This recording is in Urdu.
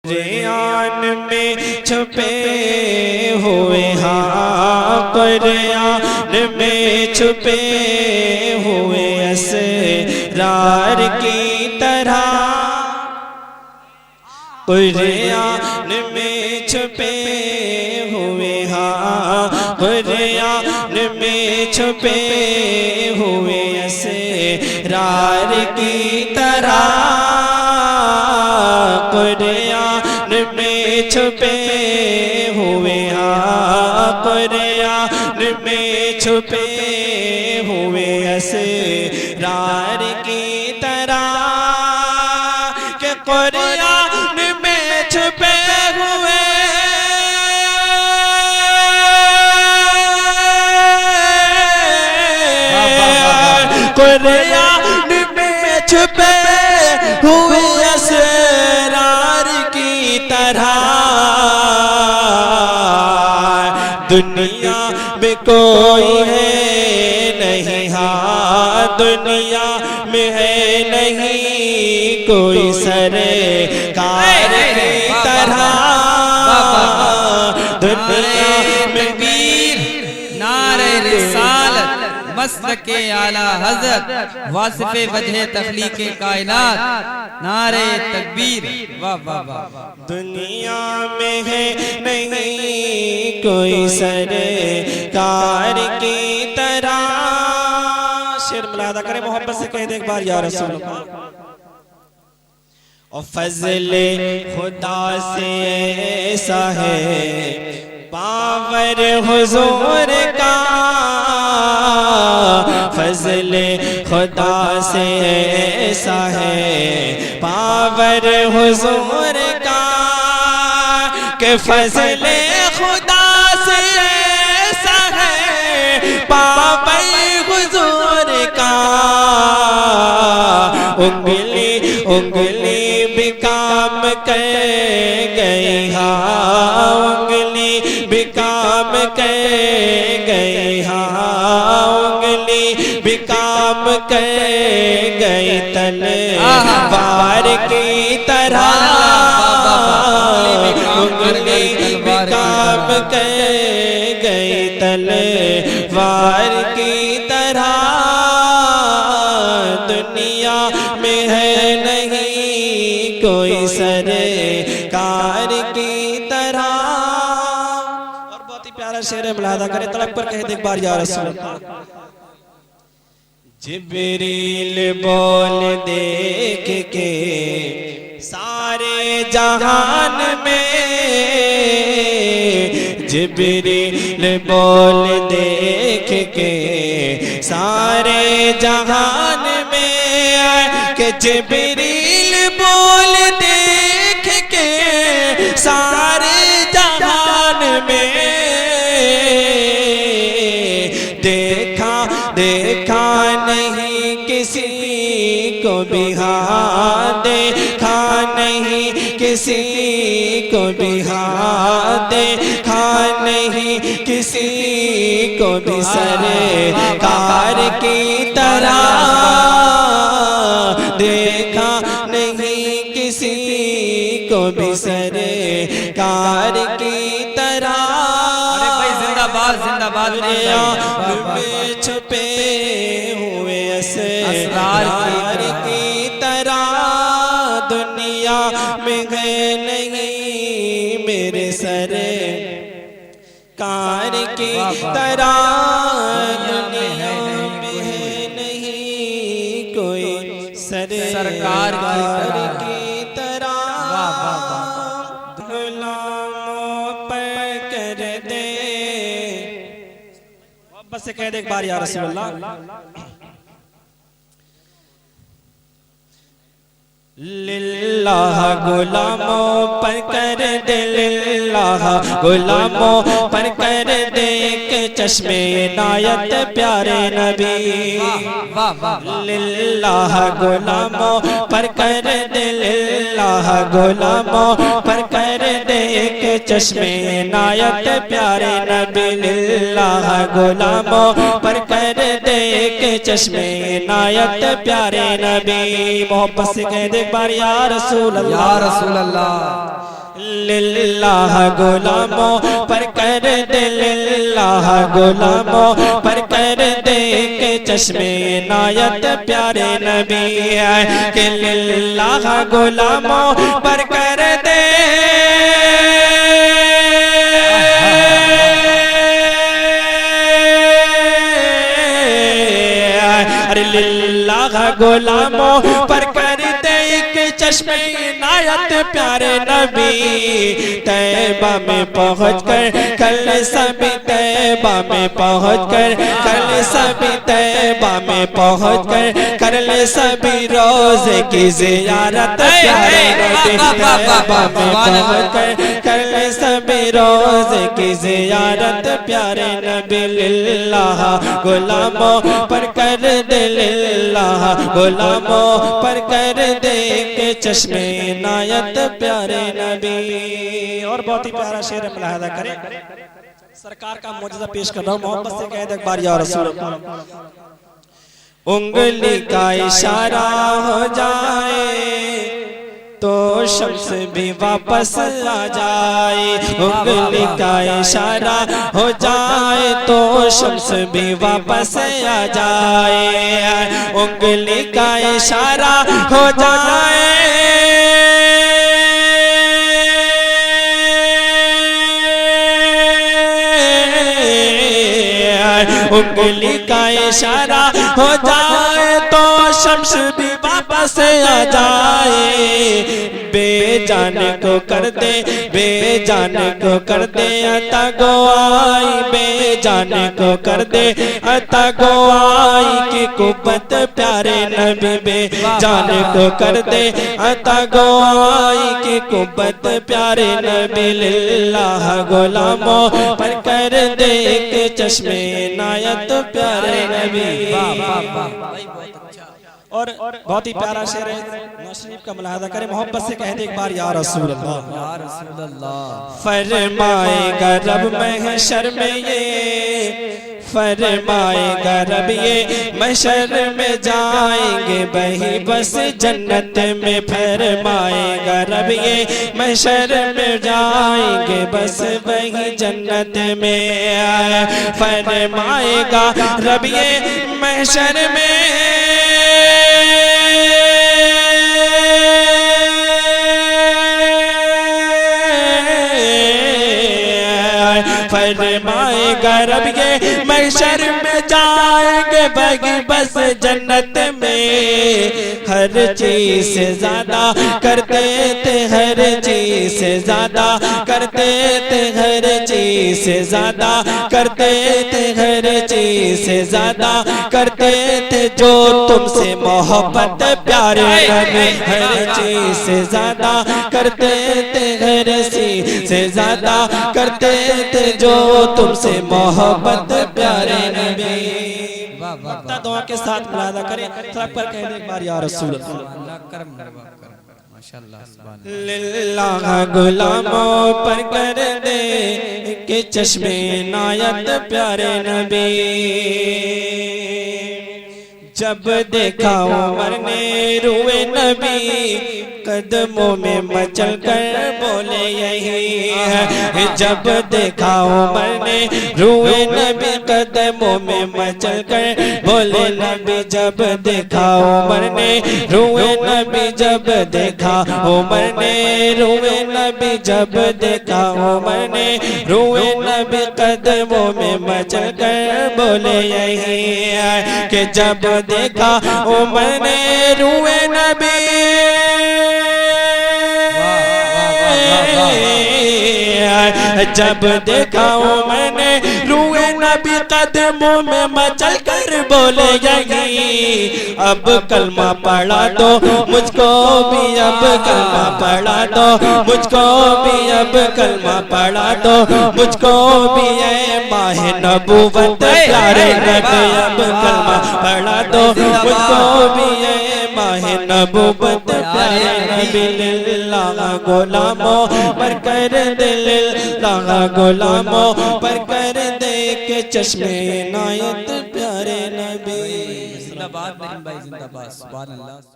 قرآن میں چھپے ہوئے ہاں قرآن میں چھپے ہوئے اسرار کی طرح قرآن میں چھپے ہوئے ہاں قرآن میں چھپے ہوئے اسرار کی طرح قرآن میں چھپے ہوئے ہاں قرآن میں چھپے ہوئے اسرار کی طرح کہ قرآن میں چھپے ہوئے قرآن میں چھپے ہوئے اسرار کی طرح دنیا میں کوئی ہے نہیں ہاں دنیا میں ہے نہیں کوئی سرکار کی طرح دنیا میں تکبیر نعرہ رسالت مسلک اعلیٰ حضرت واصف وجہ تخلیق کائنات نعرہ تکبیر واہ واہ واہ دنیا میں ہے نہیں کوئی سرکار کی طرح شعر ملاحظہ کریں محبت سے کہہ دیں ایک بار یا رسول اللہ اور فضل خدا سے ایسا ہے پاور حضور کا فضل خدا سے ایسا ہے پاور حضور کا کہ فضل خدا سے ایسا ہے پاور حضور کا انگلی انگلی بھی کام کر گئی ہاں انگلی بھی کام کر گئی ہاں انگلی بھی کام کر گئی تلوار کی طرح انگلی بھی کام کر گئی تلوار کی طرح دنیا میں ہے نہیں کوئی سرکار کی طرح اور بہت ہی پیارا شعر ہے ملاحظہ کریں تڑپ پر کہہ دے ایک بار یا رسول اللہ جبریل بول دیکھ کے سارے جہان میں جبریل بول دیکھ کے سارے جہان میں کہ جبریل بول دیکھ کے سارے جہان میں دیکھا دیکھا نہیں کسی کو بھی ہاں دیکھا نہیں کسی کو بھی ہاں دیکھا نہیں کسی کو بھی سرکار کی طرح دیکھا نہیں کسی کو بھی سرکار کی طرح زندہ باد زندہ باد میں چھپے ہوئے اسرار کی طرح دنیا میں ہے نہیں میرے سرکار کی طرح دنیا میں ہے نہیں کوئی سرکار کی طرح غلاموں پر کر دے بس سے کہہ دے ایک بار یا رسول اللہ للہ غلاموں پر کر دے للہ غلاموں پر کر دے ایک چشم عنایت پیارے نبی للہ غلاموں پر کر دے للہ غلاموں پر کر دے ایک چشم عنایت پیارے نبی للہ غلاموں پر کر دے ایک چشم عنایت پیارے نبی محبت سے کہہ دے ایک بار یا رسول اللہ یا رسول اللہ للہ غلاموں پر کر دے للہ غلاموں پر کر دے کہ چشم عنایت پیارے نبی ہے کہ للہ غلاموں پر کر دے للہ غلاموں پر کر دے ایک چشم عنایت پیارے نبی طیبہ میں پہنچ کر کل سبھی طیبہ میں پہنچ کر کل سبھی طیبہ میں پہنچ کر کر لے سبھی روزے کی زیارت پیارے نبی طیبہ میں پہنچ کر کر لے سبھی روزے کی زیارت پیارے نبی للہ غلاموں پر کر دے للہ غلاموں پر کر دے کہ چشم عنایت پیارے نبی. اور بہت ہی پیارا شعر ملاحظہ کریں سرکار کا معجزہ پیش کر رہا ہوں محبت سے کہہ دے ایک بار یا رسول اللہ. انگلی کا اشارہ ہو جائے تو شمس بھی واپس آ جائے انگلی کا اشارہ ہو جائے تو شمس بھی واپس آ جائے انگلی کا اشارہ ہو جائے انگلی کا اشارہ ہو جائے تو شمس بھی واپس آ جائے بے جان کو کر دے بے جان کو کر دے عطا گوائی بے جان کو کر دے عطا گوائی کی قوت پیارے نبی بے جان کو کر دے عطا گوائی کی قوت پیارے نبی للہ غلاموں پر کر دے کہ چشم عنایت پیارے نبی. اور بہت ہی پیارا شعر ہے نواز شریف کا ملاحظہ کریں محبت سے کہہ دے ایک بار یا رسول اللہ. فرمائے گا رب محشر میں یہ فرمائے گا رب یہ محشر میں جائیں گے بہی بس جنت میں فرمائے گا رب یہ محشر میں جائیں گے بس وہی جنت میں فرمائے گا رب یہ محشر میں فرمائے گا رب یہ محشر میں جائیں گے بھاگی بس جنت میں ہر چیز سے زیادہ کرتے تھے ہر چیز سے زیادہ کرتے تھے ہر چیز سے زیادہ کرتے تھے ہر چیز سے زیادہ کرتے تھے جو تم سے محبت پیارے نبی ہر چیز سے زیادہ کرتے تھے ہر چیز سے زیادہ کرتے تھے جو تم سے محبت پیارے نبی. وقتہ دعا کے ساتھ ملاحظہ کریں سب پر کہہ دیں ایک بار یا رسول اللہ. للہ غلاموں پر کر دے کہ چشم عنایت پیارے نبی جب دیکھا عمر نے روئے نبی قدموں میں مچل کر بولے یہی ہے جب دیکھا عمر نے روئے نبی قدموں میں مچل کر بولے نبی جب دیکھا عمر نے روئے نبی جب دیکھا عمر نے روئے نبی جب دیکھا عمر نے روئے نبی قدموں میں مچل کر بولے یہی ہے کہ جب دیکھا عمر نے روئے نبی جب دیکھا عمر نے روئے نبی قدموں میں مچل کر بولے یہی اب کلمہ پڑھا دو مجھ کو بھی اب کلمہ پڑھا دو مجھ کو بھی اب کلمہ پڑھا دو مجھ کو بھی اے ماہ نبوت پیارے نبی اب کلمہ پڑھا دو مجھ کو بھی اے ماہ نبوت پیارے نبی للہ غلاموں پر کر دے للہ غلاموں پر کر دے کہ چشم عنایت پیارے نبی. زندہ باد میرے بھائی زندہ باد سبحان اللہ.